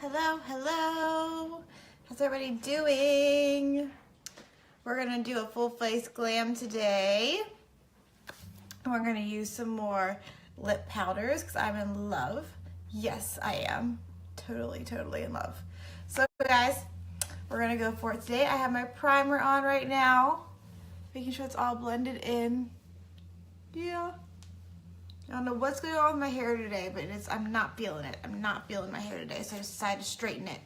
Hello, hello. How's everybody doing? We're gonna do a full face glam today. We're gonna use some more lip powders because I'm in love. Yes, I am. Totally in love. So guys, we're gonna go for it today. I have my primer on right now, making sure it's all blended in. Yeah. I don't know what's going on with my hair today, but I'm not feeling it. I'm not feeling my hair today, so I just decided to straighten it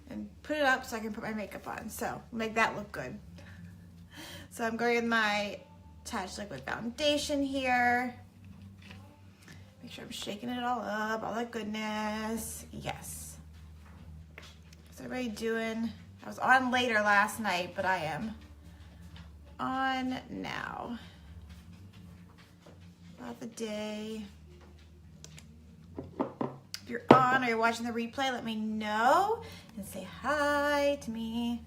and put it up so I can put my makeup on. So make that look good. So I'm going with my Touch Liquid Foundation here. Make sure I'm shaking it all up, all that goodness. Yes. What's everybody doing? I was on later last night, but I am on now. About the day. If you're on or you're watching the replay, let me know and say hi to me.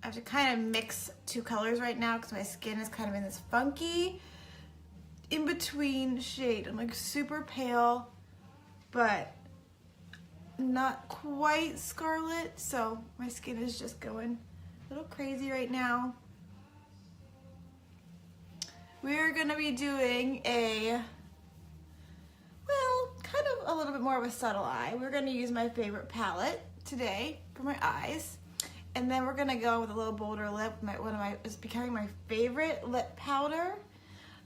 I have to kind of mix two colors right now because my skin is kind of in this funky in between shade. I'm like super pale, but not quite scarlet, so my skin is just going a little crazy right now. We're gonna be doing kind of a little bit more of a subtle eye. We're gonna use my favorite palette today for my eyes. And then we're gonna go with a little bolder lip. It's becoming my favorite lip powder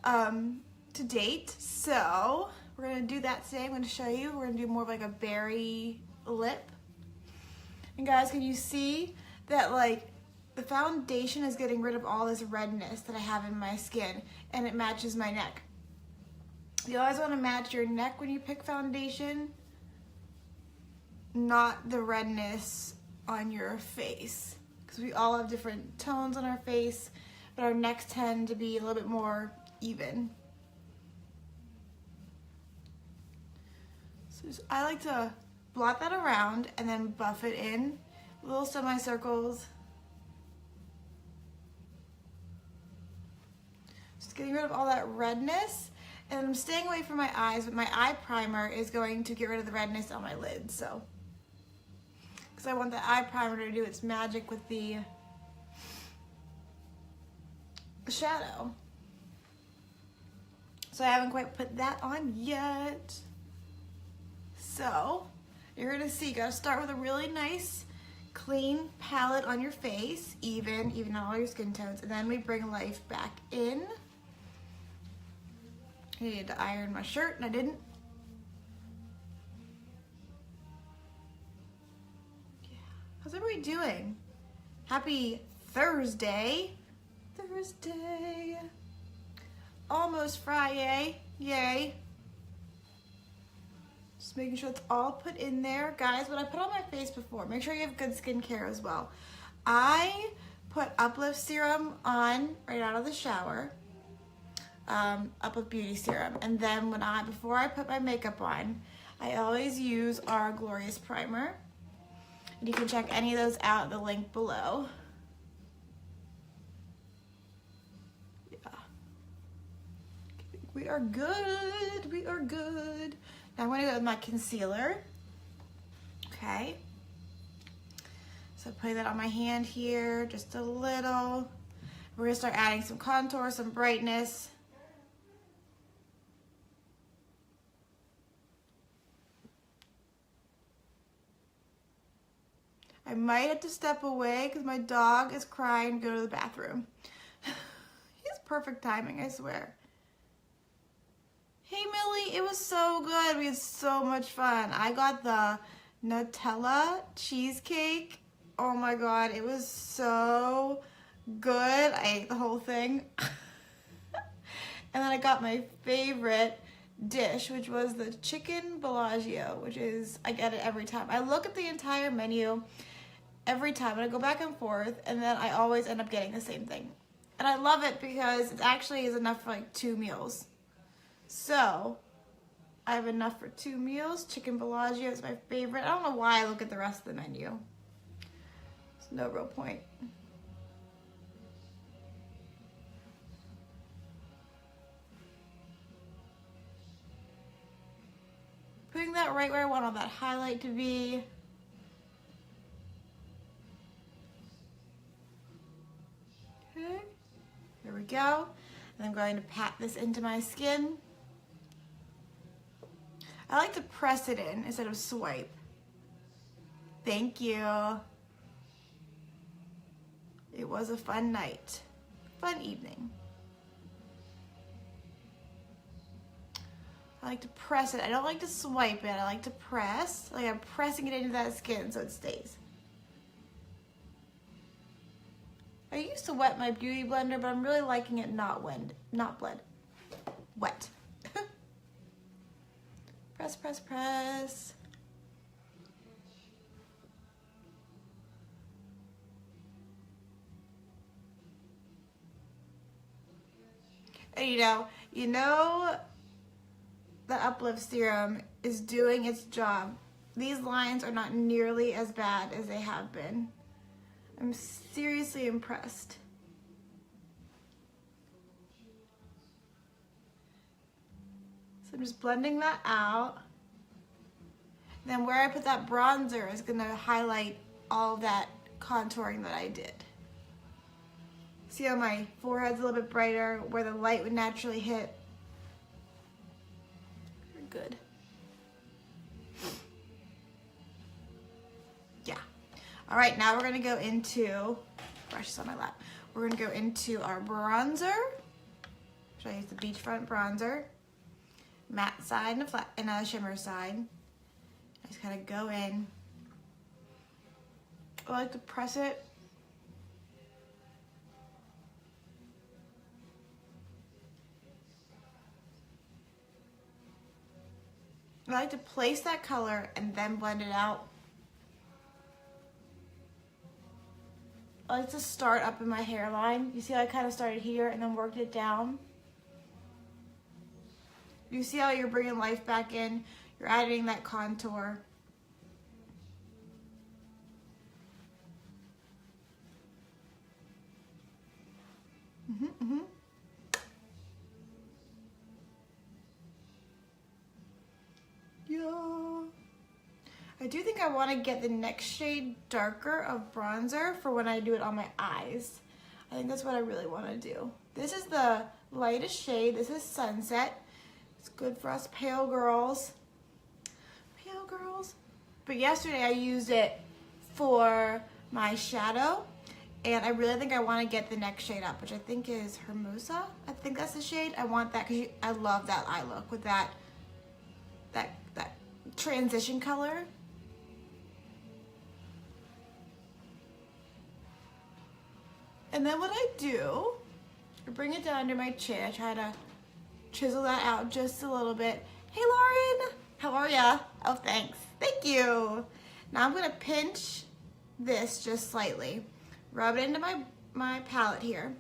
to date. So we're gonna do that today. I'm gonna show you. We're gonna do more of like a berry lip. And guys, can you see that like the foundation is getting rid of all this redness that I have in my skin, and it matches my neck. You always want to match your neck when you pick foundation, not the redness on your face, because we all have different tones on our face, but our necks tend to be a little bit more even. So I like to blot that around and then buff it in, little semicircles. Getting rid of all that redness, and I'm staying away from my eyes, but my eye primer is going to get rid of the redness on my lids, so because I want the eye primer to do its magic with the shadow. So I haven't quite put that on yet. So you're gonna see, you gotta start with a really nice clean palette on your face, even on all your skin tones, and then we bring life back in. I needed to iron my shirt and I didn't. Yeah. How's everybody doing? Happy Thursday. Thursday. Almost Friday. Yay. Just making sure it's all put in there. Guys, what I put on my face before, make sure you have good skincare as well. I put Uplift Serum on right out of the shower. Uplift Beauty Serum, and then before I put my makeup on, I always use our Glorious Primer, and you can check any of those out at the link below. Yeah, we are good. We are good. Now I'm going to go with my concealer. Okay, so putting that on my hand here, just a little. We're going to start adding some contour, some brightness. I might have to step away because my dog is crying and go to the bathroom. He has perfect timing, I swear. Hey Millie, it was so good. We had so much fun. I got the Nutella cheesecake. Oh my God, it was so good. I ate the whole thing. And then I got my favorite dish, which was the chicken Bellagio, which is, I get it every time. I look at the entire menu every time and I go back and forth, and then I always end up getting the same thing. And I love it because it actually is enough for like 2 meals. So I have enough for 2 meals. Chicken Bellagio is my favorite. I don't know why I look at the rest of the menu. There's no real point. Putting that right where I want all that highlight to be. Okay, here we go. And I'm going to pat this into my skin. I like to press it in instead of swipe. Thank you. It was a fun night, fun evening. I like to press it. I don't like to swipe it. I like to press. Like I'm pressing it into that skin so it stays. I used to wet my beauty blender, but I'm really liking it not wet. Press, press, press. And you know the Uplift Serum is doing its job. These lines are not nearly as bad as they have been. I'm seriously impressed. So I'm just blending that out. Then where I put that bronzer is gonna highlight all that contouring that I did. See how my forehead's a little bit brighter, where the light would naturally hit. Good. Yeah. All right, now we're gonna go into, brush is on my lap. We're gonna go into our bronzer. Should I use the Beachfront bronzer? Matte side and a shimmer side. I just kind of go in. I like to press it. I like to place that color and then blend it out. I like to start up in my hairline. You see how I kind of started here and then worked it down? You see how you're bringing life back in? You're adding that contour. Yeah. I do think I want to get the next shade darker of bronzer for when I do it on my eyes. I think that's what I really want to do. This is the lightest shade. This is Sunset. It's good for us pale girls. Pale girls. But yesterday I used it for my shadow. And I really think I want to get the next shade up, which I think is Hermosa. I think that's the shade. I want that because I love that eye look with that transition color. And then what I do, I bring it down to my chin. I try to chisel that out just a little bit. Hey Lauren, how are ya? Oh, thanks. Thank you. Now I'm gonna pinch this just slightly. Rub it into my palette here.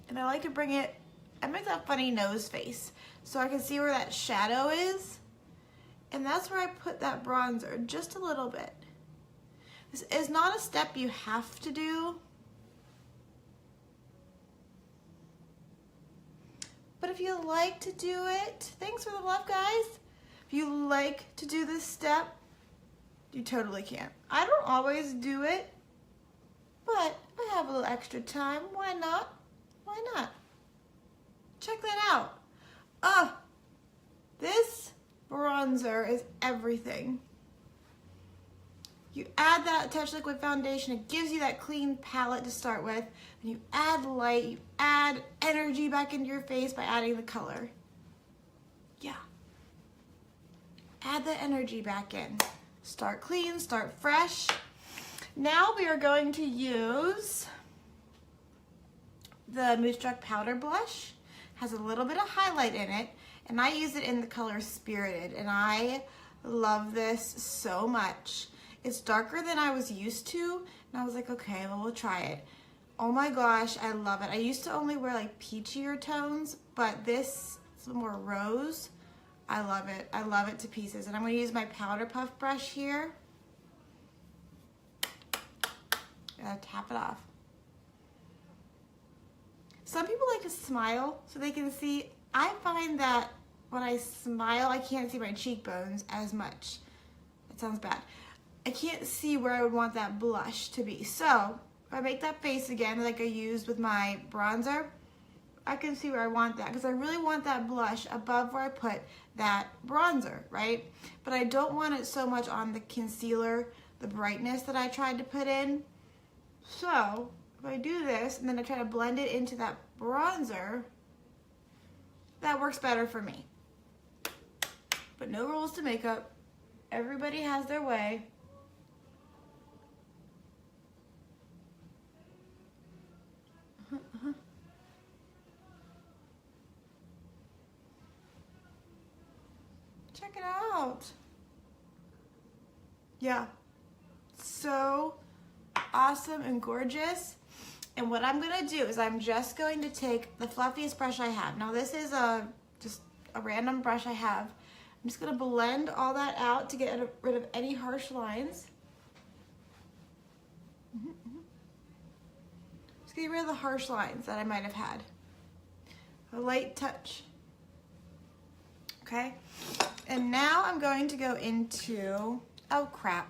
And I like to bring it, I make that funny nose face so I can see where that shadow is. And that's where I put that bronzer, just a little bit. This is not a step you have to do. But if you like to do it, thanks for the love, guys. If you like to do this step, you totally can. I don't always do it, but I have a little extra time. Why not? Why not? Check that out. This bronzer is everything. You add that Touch Liquid foundation, it gives you that clean palette to start with, and you add light, you add energy back into your face by adding the color. Yeah. Add the energy back in. Start clean, start fresh. Now we are going to use the Moonstruck Powder Blush. Has a little bit of highlight in it, and I use it in the color Spirited, and I love this so much. It's darker than I was used to, and I was like, okay, well, we'll try it. Oh my gosh, I love it. I used to only wear like peachier tones, but this is more rose. I love it. I love it to pieces. And I'm gonna use my Powder Puff brush here. Gotta tap it off. Some people like to smile so they can see. I find that when I smile, I can't see my cheekbones as much. That sounds bad. I can't see where I would want that blush to be. So if I make that face again like I used with my bronzer, I can see where I want that, because I really want that blush above where I put that bronzer, right? But I don't want it so much on the concealer, the brightness that I tried to put in. So if I do this and then I try to blend it into that bronzer, that works better for me. But no rules to makeup. Everybody has their way. Check it out. Yeah, so awesome and gorgeous. And what I'm gonna do is I'm just going to take the fluffiest brush I have. Now this is just a random brush I have. I'm just gonna blend all that out to get rid of any harsh lines. Just get rid of the harsh lines that I might have had. A light touch. Okay, and now I'm going to go into, oh crap,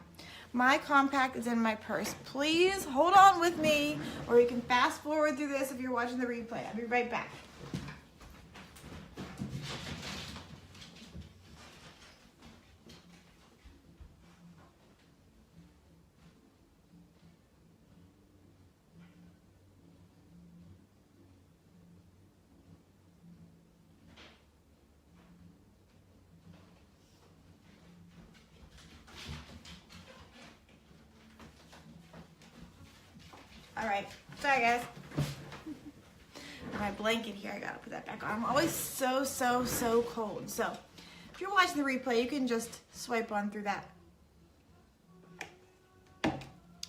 my compact is in my purse. Please hold on with me, or you can fast forward through this if you're watching the replay. I'll be right back. All right, sorry guys. My blanket here, I gotta put that back on. I'm always so cold. So if you're watching the replay, you can just swipe on through that. I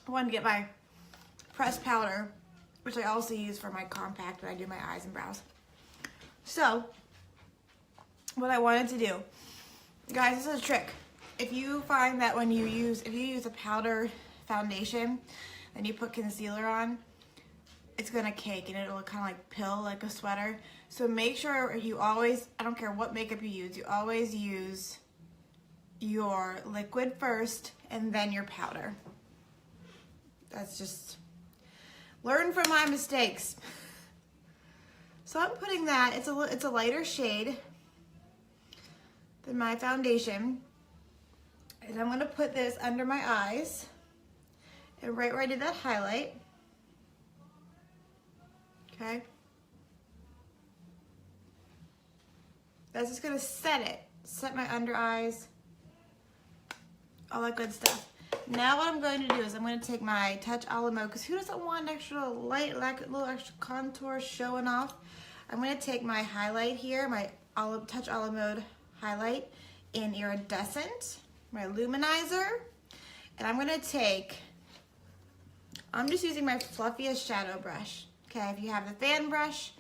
wanted to get my pressed powder, which I also use for my compact when I do my eyes and brows. So what I wanted to do, guys, this is a trick. If you find that when you use, if you use a powder foundation, then you put concealer on, it's gonna cake and it'll kind of like pill like a sweater. So make sure you always, I don't care what makeup you always use your liquid first and then your powder. That's just, learn from my mistakes. So I'm putting that, it's a lighter shade than my foundation. And I'm gonna put this under my eyes. And right where I did that highlight, okay? That's just gonna set my under eyes, all that good stuff. Now what I'm going to do is I'm gonna take my Touch a la Mode, because who doesn't want extra light, like a little extra contour showing off? I'm gonna take my highlight here, my Touch a la Mode highlight in Iridescent, my luminizer, and I'm gonna take, I'm just using my fluffiest shadow brush. Okay, if you have the fan brush,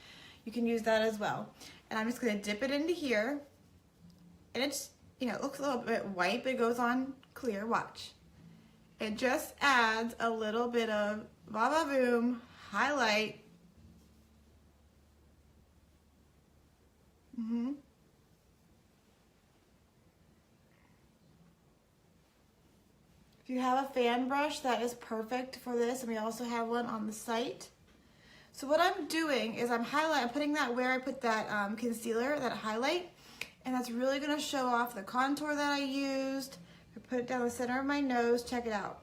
you can use that as well. And I'm just gonna dip it into here. And it's, you know, it looks a little bit white, but it goes on clear, watch. It just adds a little bit of va-va-voom highlight. If you have a fan brush, that is perfect for this, and we also have one on the site. So what I'm doing is I'm putting that where I put that concealer, that highlight, and that's really gonna show off the contour that I used. I put it down the center of my nose, check it out.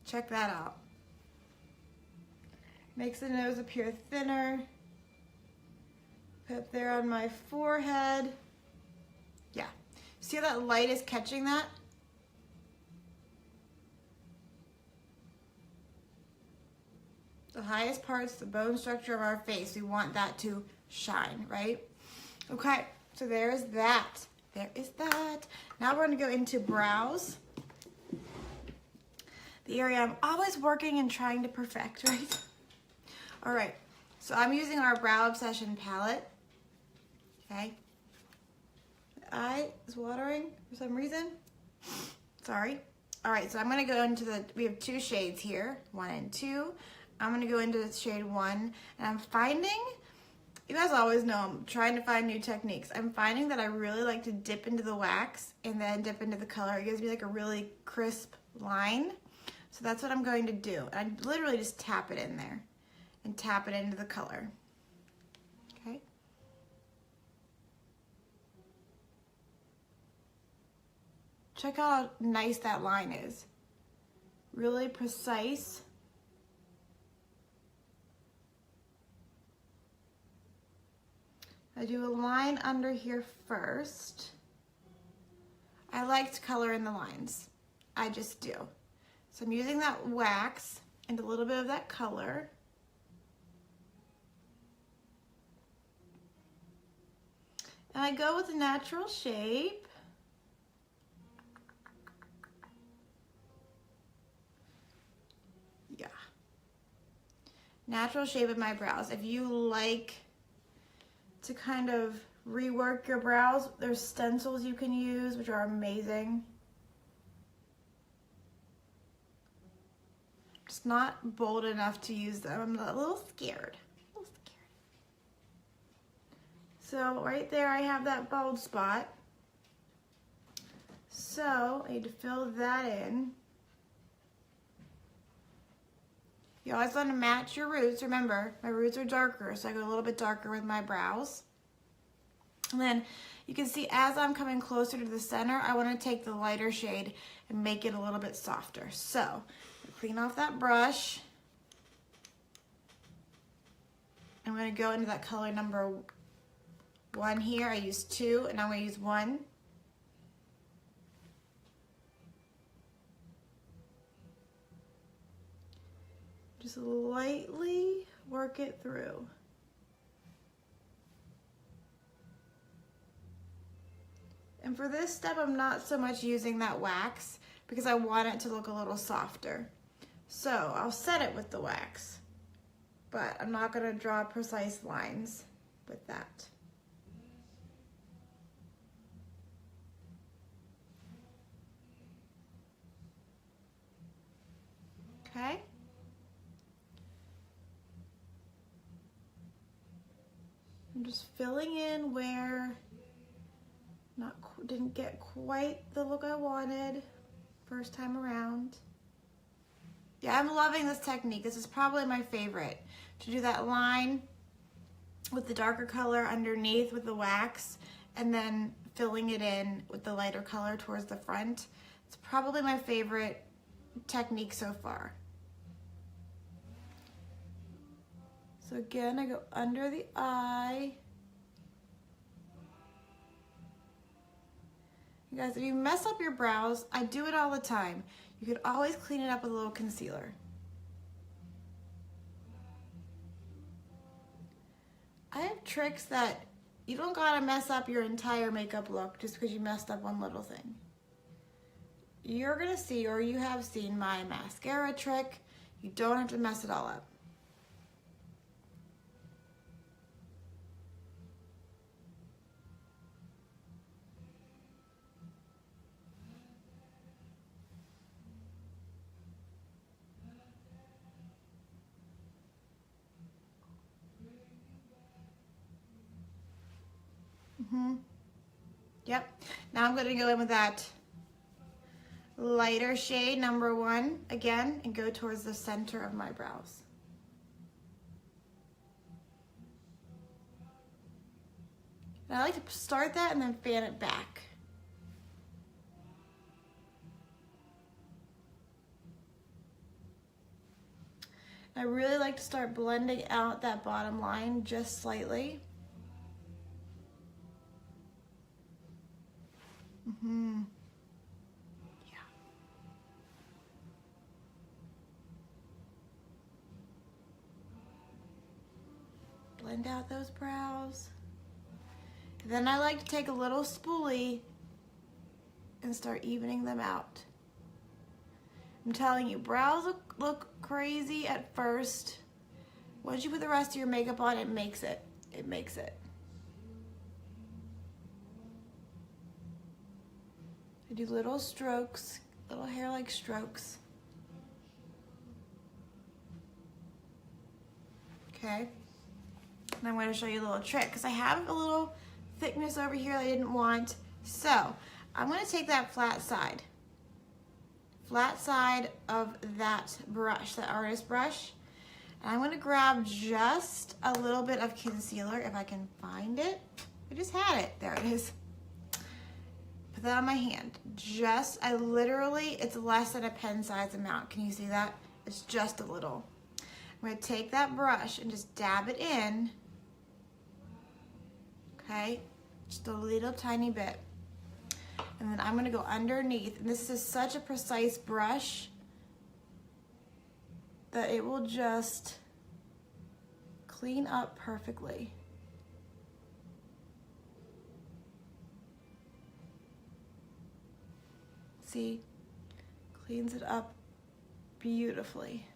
Check that out. Makes the nose appear thinner. Put it there on my forehead. Yeah. See how that light is catching that? The highest parts, the bone structure of our face, we want that to shine, right? Okay, so there's that. There is that. Now we're gonna go into brows. The area I'm always working and trying to perfect, right? All right, so I'm using our Brow Obsession palette, okay? Eye is watering for some reason. Sorry. All right, so I'm gonna go into we have two shades here, 1 and 2. I'm gonna go into shade 1, and I'm finding You guys always know I'm trying to find new techniques. I'm finding that I really like to dip into the wax and then dip into the color. It gives me like a really crisp line. So that's what I'm going to do. I literally just tap it in there and tap it into the color. Okay. Check out how nice that line is. Really precise. I do a line under here first. I like to color in the lines. I just do. So I'm using that wax and a little bit of that color. And I go with a natural shape. Yeah. Natural shape of my brows. If you like to kind of rework your brows, there's stencils you can use, which are amazing. Just not bold enough to use them. I'm a little scared. So right there I have that bald spot. So I need to fill that in. You always want to match your roots. Remember, my roots are darker, so I go a little bit darker with my brows. And then you can see as I'm coming closer to the center, I want to take the lighter shade and make it a little bit softer. So clean off that brush. I'm going to go into that color number 1 here. I used 2 and I'm going to use 1. Just lightly work it through. And for this step, I'm not so much using that wax because I want it to look a little softer. So I'll set it with the wax, but I'm not going to draw precise lines with that. Okay. I'm just filling in where didn't get quite the look I wanted first time around. Yeah, I'm loving this technique. This is probably my favorite. To do that line with the darker color underneath with the wax and then filling it in with the lighter color towards the front. It's probably my favorite technique so far. So again, I go under the eye. You guys, if you mess up your brows, I do it all the time. You could always clean it up with a little concealer. I have tricks that you don't gotta mess up your entire makeup look just because you messed up one little thing. You're gonna see, or you have seen, my mascara trick. You don't have to mess it all up. Yep. Now I'm going to go in with that lighter shade, number 1, again, and go towards the center of my brows. And I like to start that and then fan it back. I really like to start blending out that bottom line just slightly. Yeah. Blend out those brows. And then I like to take a little spoolie and start evening them out. I'm telling you, brows look crazy at first. Once you put the rest of your makeup on, it makes it. It makes it. I do little strokes, little hair-like strokes. Okay. And I'm going to show you a little trick because I have a little thickness over here that I didn't want. So I'm going to take that flat side of that brush, that artist brush, and I'm going to grab just a little bit of concealer if I can find it. I just had it. There it is. Put that on my hand. I literally, it's less than a pen size amount. Can you see that? It's just a little. I'm going to take that brush and just dab it in. Okay, just a little tiny bit. And then I'm going to go underneath. And this is such a precise brush that it will just clean up perfectly. See, cleans it up beautifully.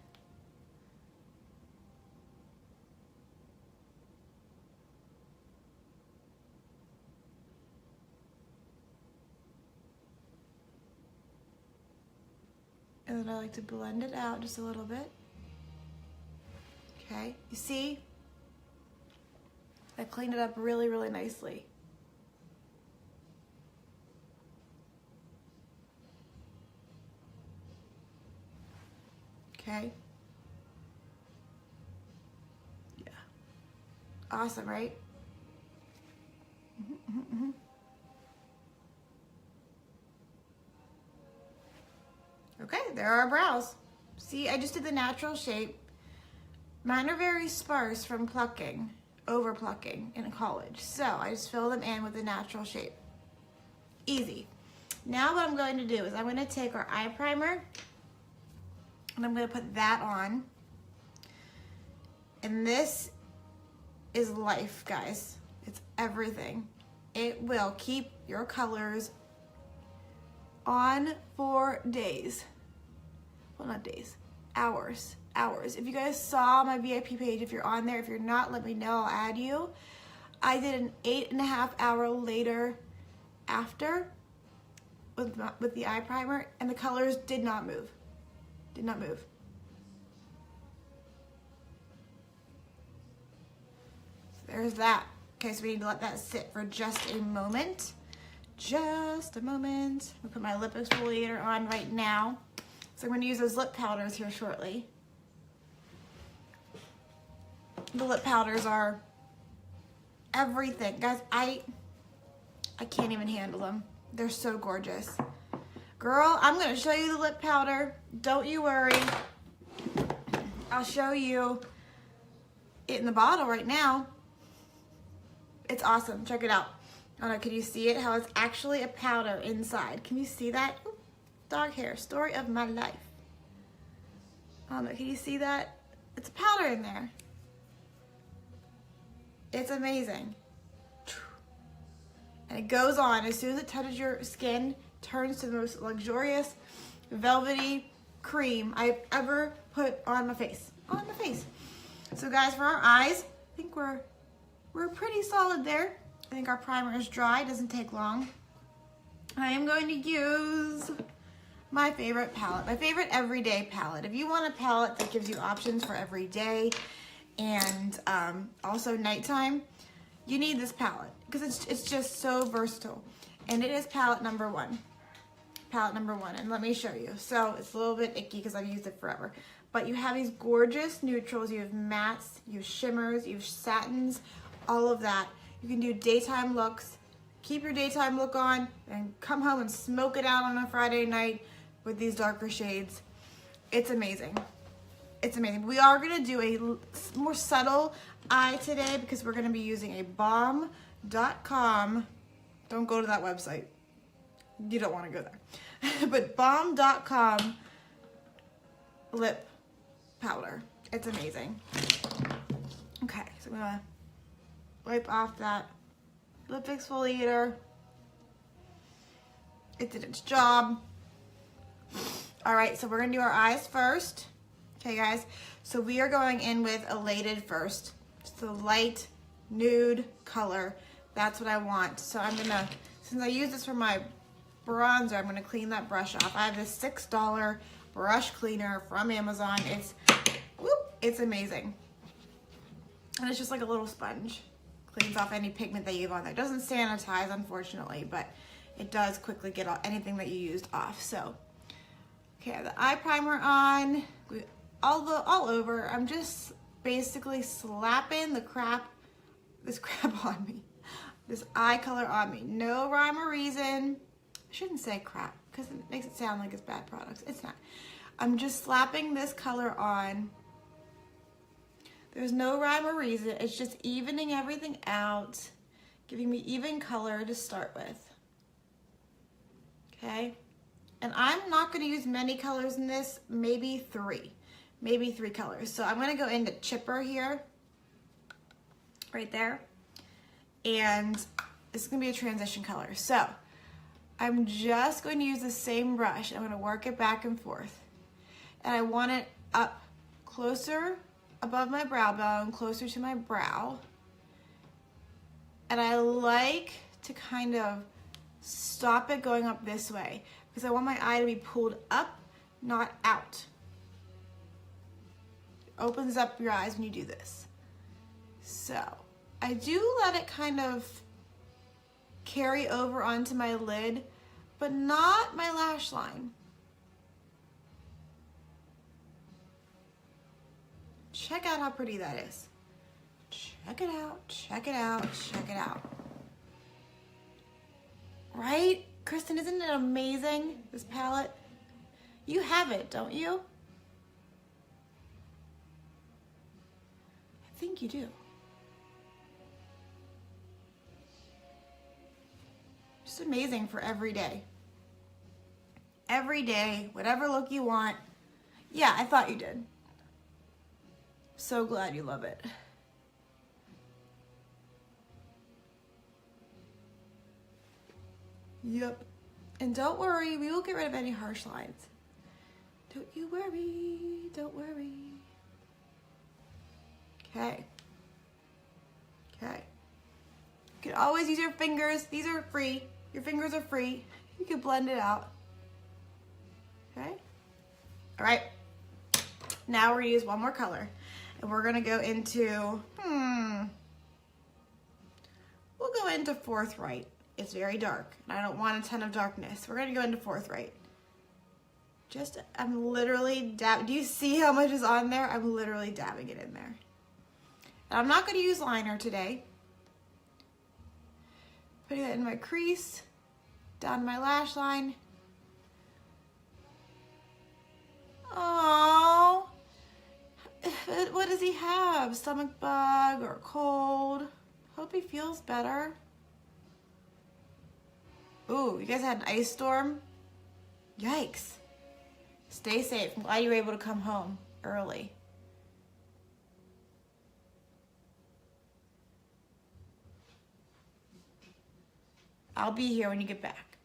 And then I like to blend it out just a little bit. Okay, you see? I cleaned it up really, really nicely. Okay. Yeah. Awesome, right? Okay, there are our brows. See, I just did the natural shape. Mine are very sparse from plucking, over plucking in college. So I just fill them in with the natural shape. Easy. Now what I'm going to do is I'm going to take our eye primer and I'm going to put that on. And this is life, guys. It's everything. It will keep your colors on for days. Well, not days, hours. If you guys saw my VIP page, if you're on there, if you're not, let me know, I'll add you. I did an 8.5 hour later after with the eye primer, and the colors did not move. Did not move. So there's that. Okay, so we need to let that sit for just a moment. Just a moment. I'm gonna put my lip exfoliator on right now. So I'm gonna use those lip powders here shortly. The lip powders are everything. Guys, I can't even handle them. They're so gorgeous. Girl, I'm gonna show you the lip powder. Don't you worry. I'll show you it in the bottle right now. It's awesome, check it out. Oh no, can you see it? How it's actually a powder inside. Can you see that? Ooh, dog hair, story of my life. Oh no, can you see that? It's a powder in there. It's amazing. And it goes on, as soon as it touches your skin, turns to the most luxurious, velvety cream I've ever put on my face. On my face. So guys, for our eyes, I think we're pretty solid there. I think our primer is dry, doesn't take long. I am going to use my favorite palette, my favorite everyday palette. If you want a palette that gives you options for every day and also nighttime, you need this palette because it's just so versatile. And it is palette number one. Palette number one, and let me show you. So it's a little bit icky because I've used it forever. But you have these gorgeous neutrals, you have mattes, you have shimmers, you have satins, all of that. You can do daytime looks, keep your daytime look on, and come home and smoke it out on a Friday night with these darker shades. It's amazing. It's amazing. We are gonna do a more subtle eye today because we're gonna be using a Balm.com. Don't go to that website. You don't wanna go there. But Balm.com lip powder. It's amazing. Okay, so I'm gonna wipe off that lip exfoliator. It did its job. All right, so we're gonna do our eyes first. Okay, guys, so we are going in with Elated first. Just a light nude color. That's what I want. So I'm gonna, since I use this for my bronzer, I'm gonna clean that brush off. I have this $6 brush cleaner from Amazon. It's amazing. And it's just like a little sponge. Cleans off any pigment that you have on there. It doesn't sanitize, unfortunately, but it does quickly get anything that you used off. So, okay, I have the eye primer on, all over. I'm just basically slapping this crap on me. This eye color on me. No rhyme or reason. I shouldn't say crap because it makes it sound like it's bad products. It's not. I'm just slapping this color on. There's no rhyme or reason. It's just evening everything out, giving me even color to start with. Okay? And I'm not going to use many colors in this, maybe three colors. So I'm going to go into Chipper here, right there. And this is going to be a transition color. So I'm just going to use the same brush. I'm going to work it back and forth. And I want it up closer above my brow bone, closer to my brow. And I like to kind of stop it going up this way because I want my eye to be pulled up, not out. It opens up your eyes when you do this. So I do let it kind of carry over onto my lid, but not my lash line. Check out how pretty that is. Check it out, check it out, check it out. Right? Kristen, isn't it amazing, this palette? You have it, don't you? I think you do. Just amazing for every day. Every day, whatever look you want. Yeah, I thought you did. So glad you love it. Yep. And don't worry, we will get rid of any harsh lines. Don't you worry, don't worry. Okay. Okay. You can always use your fingers. These are free. Your fingers are free. You can blend it out. Okay? All right. Now we're gonna use one more color. And we're gonna go into, we'll go into Forthright. It's very dark, and I don't want a ton of darkness. We're gonna go into Forthright. I'm literally do you see how much is on there? I'm literally dabbing it in there. And I'm not gonna use liner today. Putting that in my crease, down my lash line. Oh. What does he have? Stomach bug or cold? Hope he feels better. Ooh, you guys had an ice storm? Yikes. Stay safe. I'm glad you were able to come home early. I'll be here when you get back.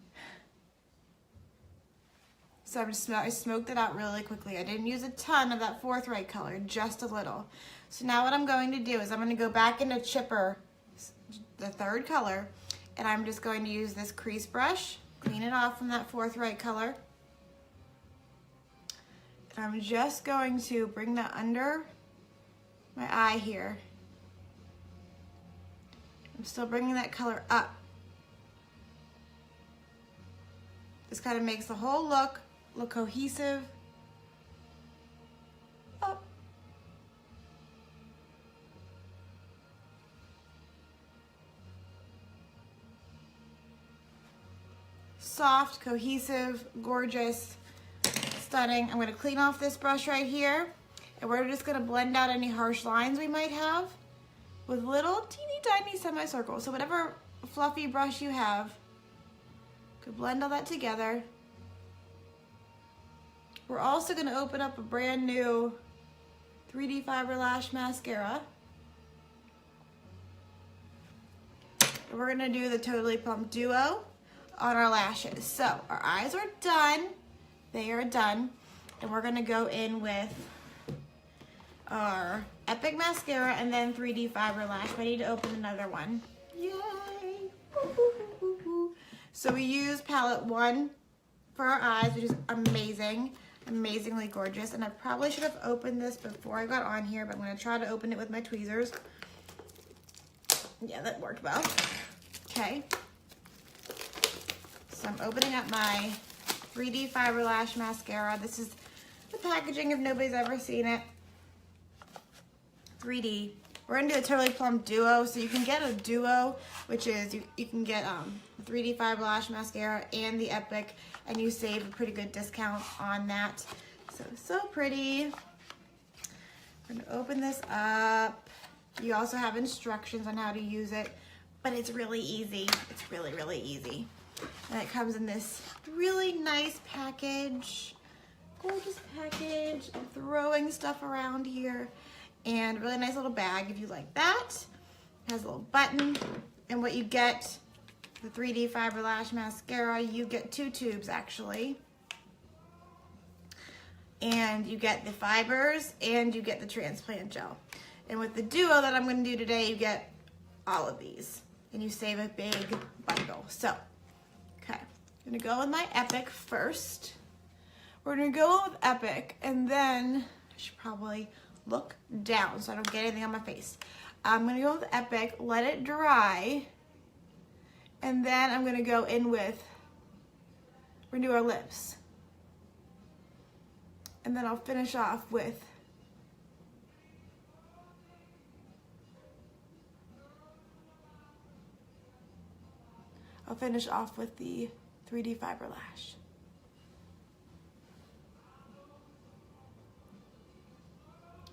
So I smoked it out really quickly. I didn't use a ton of that Forthright color, just a little. So now what I'm going to do is I'm going to go back into Chipper, the third color, and I'm just going to use this crease brush, clean it off from that Forthright color. And I'm just going to bring that under my eye here. I'm still bringing that color up. This kind of makes the whole look cohesive. Up. Soft, cohesive, gorgeous, stunning. I'm going to clean off this brush right here, and we're just going to blend out any harsh lines we might have with little teeny tiny semicircles. So whatever fluffy brush you have, could blend all that together. We're also going to open up a brand new 3D Fiber Lash Mascara. And we're going to do the Totally Plump Duo on our lashes. So our eyes are done. They are done. And we're going to go in with our Epic Mascara and then 3D Fiber Lash. I need to open another one. Yay! So we use palette 1 for our eyes, which is amazing. Amazingly gorgeous, and I probably should have opened this before I got on here, but I'm going to try to open it with my tweezers Yeah, that worked well. Okay. So I'm opening up my 3D Fiber Lash Mascara. This is the packaging if nobody's ever seen it. 3D. We're gonna do a Totally Plump Duo. So you can get a Duo, which is you can get 3D Fiber Lash Mascara and the Epic, and you save a pretty good discount on that. So pretty. I'm gonna open this up. You also have instructions on how to use it, but it's really easy. It's really, really easy. And it comes in this really nice package. Gorgeous package. I'm throwing stuff around here. And a really nice little bag if you like that. It has a little button. And what you get, the 3D Fiber Lash Mascara, you get 2 tubes actually. And you get the fibers and you get the transplant gel. And with the Duo that I'm going to do today, you get all of these. And you save a big bundle. So, okay. I'm going to go with my Epic first. We're going to go with Epic, and then I should probably look down so I don't get anything on my face. I'm going to go with Epic, let it dry, and then I'm going to go in with, we're going to do our lips. And then I'll finish off with the 3D Fiber Lash.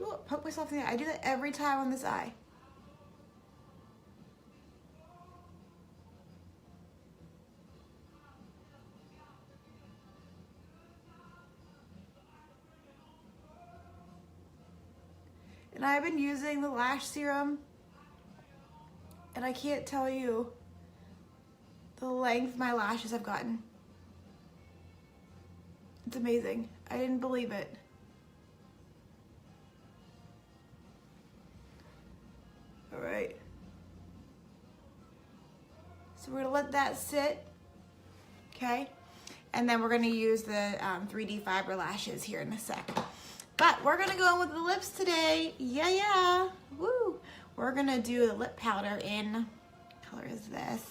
Ooh, poke myself in the eye. I do that every time on this eye. And I've been using the lash serum, and I can't tell you the length my lashes have gotten. It's amazing. I didn't believe it. All right. So we're gonna let that sit, okay? And then we're gonna use the 3D Fiber Lashes here in a sec. But we're gonna go in with the lips today. Yeah. Woo. We're gonna do the lip powder in, what color is this?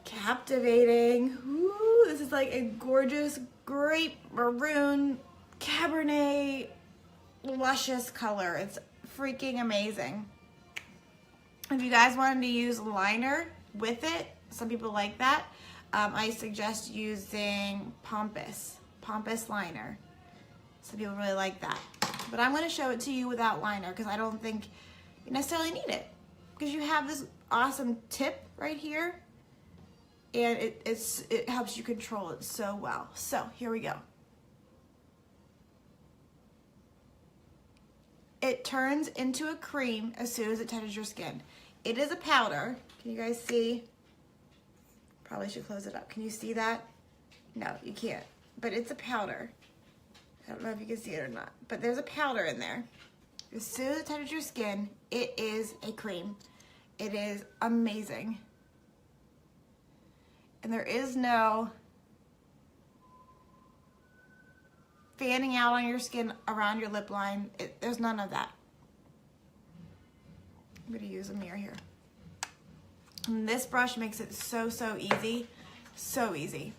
Captivating. Ooh, this is like a gorgeous grape maroon Cabernet luscious color. It's freaking amazing. If you guys wanted to use liner with it, some people like that, I suggest using Pompous liner. Some people really like that. But I'm going to show it to you without liner because I don't think you necessarily need it. Because you have this awesome tip right here, and it helps you control it so well. So here we go. It turns into a cream as soon as it touches your skin. It is a powder. Can you guys see? Probably should close it up. Can you see that? No, you can't. But it's a powder. I don't know if you can see it or not, but there's a powder in there. As soon as it touches your skin, it is a cream. It is amazing. And there is no fanning out on your skin around your lip line. There's none of that. I'm gonna use a mirror here. And this brush makes it so easy. So easy.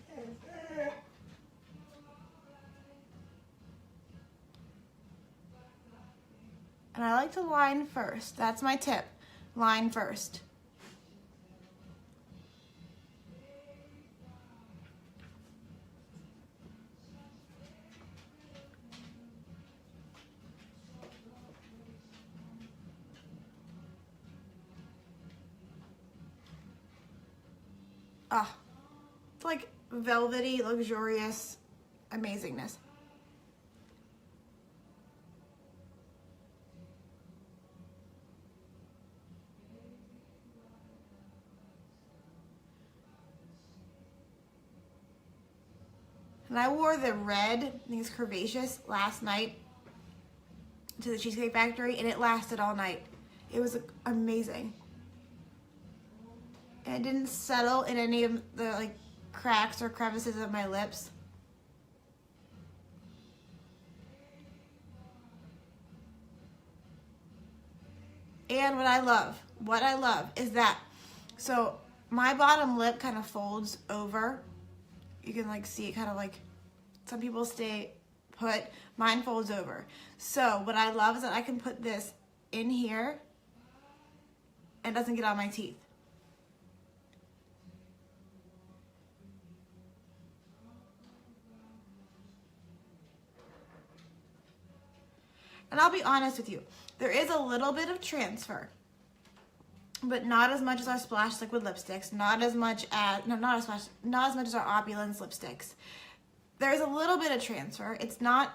And I like to line first. That's my tip. Line first. Ah, it's like velvety, luxurious amazingness. And I wore the red, I think it's Curvaceous, last night to the Cheesecake Factory, and it lasted all night. It was amazing. And it didn't settle in any of the like cracks or crevices of my lips. And what I love is that, so my bottom lip kind of folds over. You can like see it kind of like, some people stay put, mine folds over. So what I love is that I can put this in here and it doesn't get on my teeth. And I'll be honest with you, there is a little bit of transfer, but not as much as our Splash Liquid lipsticks, not as much as, no, not as much as our Opulence lipsticks. There's a little bit of transfer. It's not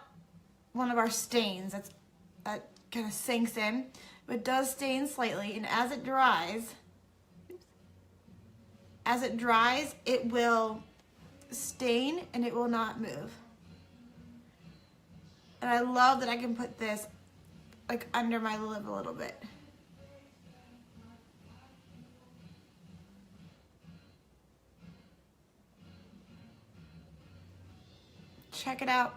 one of our stains that kind of sinks in, but it does stain slightly, and as it dries, it will stain and it will not move. And I love that I can put this like under my lip a little bit. Check it out.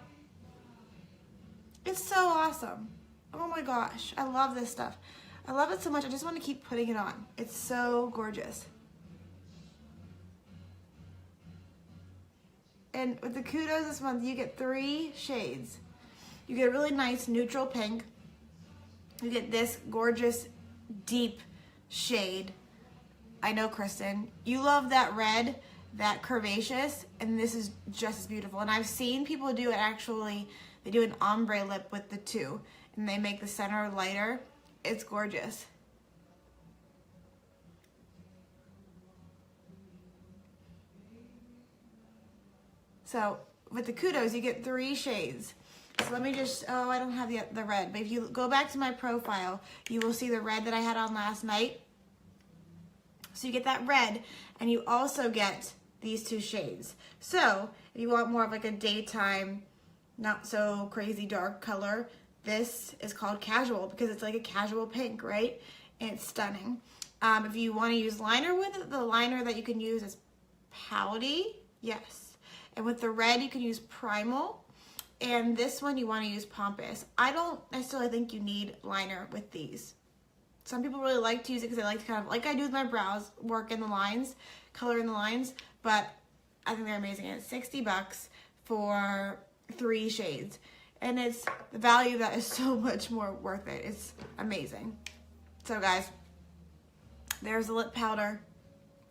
It's so awesome. Oh my gosh, I love this stuff. I love it so much, I just want to keep putting it on. It's so gorgeous. And with the Kudos this month, you get 3 shades. You get a really nice neutral pink. You get this gorgeous deep shade. I know, Kristen, you love that red, that curvaceous, and this is just as beautiful. And I've seen people do it actually, they do an ombre lip with the 2, and they make the center lighter. It's gorgeous. So with the Kudos, you get 3 shades. So let me just, oh, I don't have the red, but if you go back to my profile, you will see the red that I had on last night. So you get that red, and you also get these 2 shades. So if you want more of like a daytime, not so crazy dark color, this is called Casual because it's like a casual pink, right? And it's stunning. If you want to use liner with it, the liner that you can use is Pouty, yes. And with the red, you can use Primal. And this one you want to use Pompous. I don't necessarily think you need liner with these. Some people really like to use it because they like to kind of, like I do with my brows, work in the lines, color in the lines, but I think they're amazing. And it's $60 for 3 shades. And it's, the value of that is so much more worth it. It's amazing. So guys, there's the lip powder.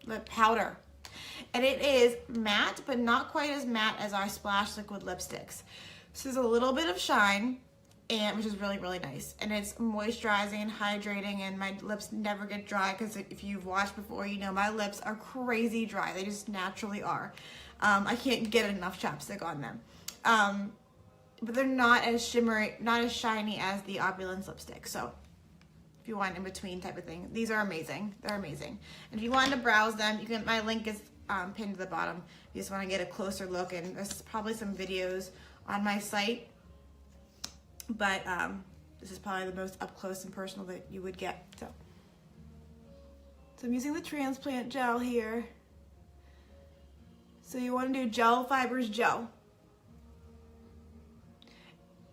And it is matte, but not quite as matte as our Splash Liquid lipsticks. So there's a little bit of shine, and which is really, really nice. And it's moisturizing and hydrating, and my lips never get dry because if you've watched before, you know my lips are crazy dry. They just naturally are. I can't get enough chapstick on them. But they're not as shimmery, not as shiny as the Opulence lipstick. So if you want in between type of thing, these are amazing. They're amazing. And if you want to browse them, you can. My link is pinned to the bottom. You just want to get a closer look, and there's probably some videos on my site. But this is probably the most up close and personal that you would get. So I'm using the Transplant Gel here. So you want to do Gel Fibers Gel.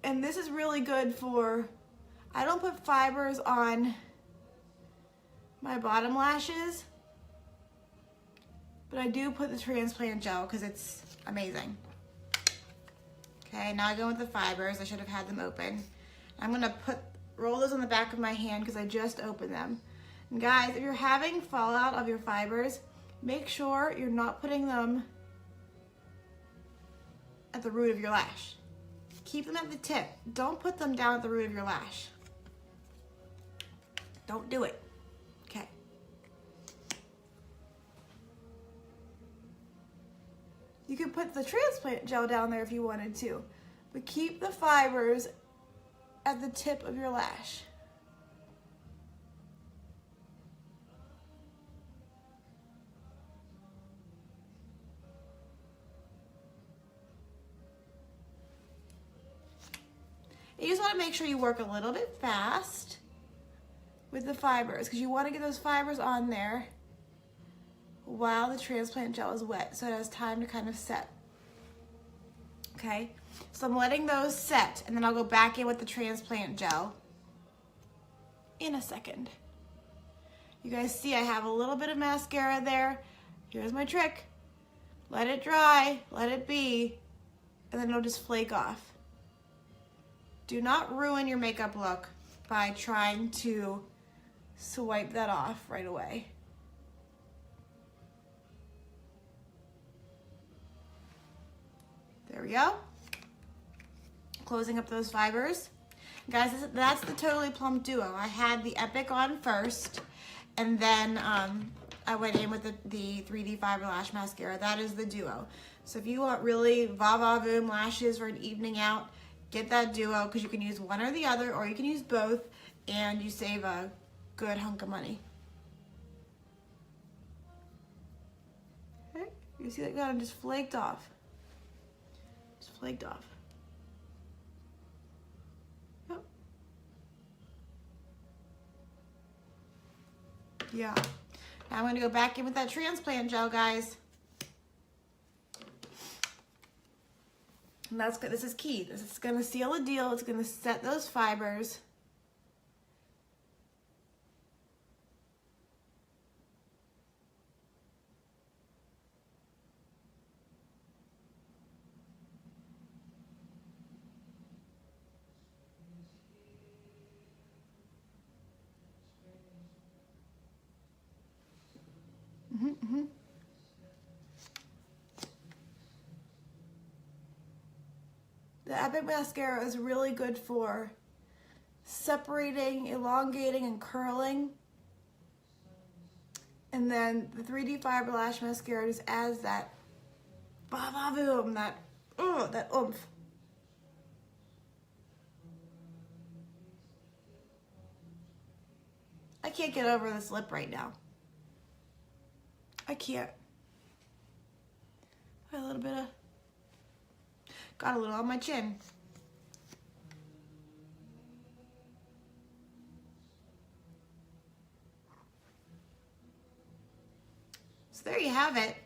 And this is really good for, I don't put fibers on my bottom lashes, but I do put the Transplant Gel because it's amazing. Okay, now I go with the fibers. I should have had them open. I'm gonna roll those on the back of my hand because I just opened them. And guys, if you're having fallout of your fibers, make sure you're not putting them at the root of your lash. Keep them at the tip. Don't put them down at the root of your lash. Don't do it. Okay. You can put the Transplant Gel down there if you wanted to, but keep the fibers at the tip of your lash. You just want to make sure you work a little bit fast with the fibers because you want to get those fibers on there while the Transplant Gel is wet so it has time to kind of set. Okay, so I'm letting those set, and then I'll go back in with the Transplant Gel in a second. You guys see I have a little bit of mascara there. Here's my trick. Let it dry, let it be, and then it'll just flake off. Do not ruin your makeup look by trying to swipe that off right away. There we go. Closing up those fibers. Guys, that's the Totally Plump Duo. I had the Epic on first, and then I went in with the 3D Fiber Lash Mascara. That is the Duo. So if you want really va-va-voom lashes for an evening out, get that Duo, because you can use one or the other, or you can use both, and you save a good hunk of money. Okay, you see that kind of just flaked off. Just flaked off. Yep. Yeah. Now I'm going to go back in with that transplant gel, guys. And that's good. This is key. This is going to seal the deal. It's going to set those fibers. The Epic Mascara is really good for separating, elongating, and curling. And then the 3D Fiber Lash Mascara just adds that ba-ba-boom, that oomph. I can't get over this lip right now. I can't. Got a little on my chin. So there you have it.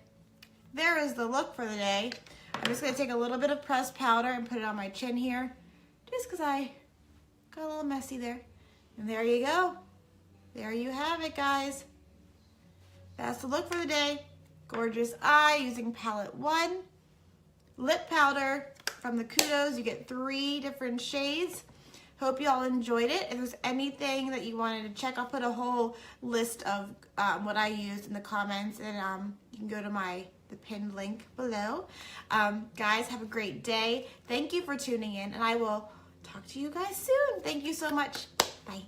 There is the look for the day. I'm just gonna take a little bit of pressed powder and put it on my chin here, just because I got a little messy there. And there you go. There you have it, guys. That's the look for the day. Gorgeous eye using palette 1. Lip powder from the Kudos. You get 3 different shades. Hope you all enjoyed it. If there's anything that you wanted to check, I'll put a whole list of what I used in the comments, and you can go to the pinned link below. Guys, have a great day. Thank you for tuning in, and I will talk to you guys soon. Thank you so much. Bye.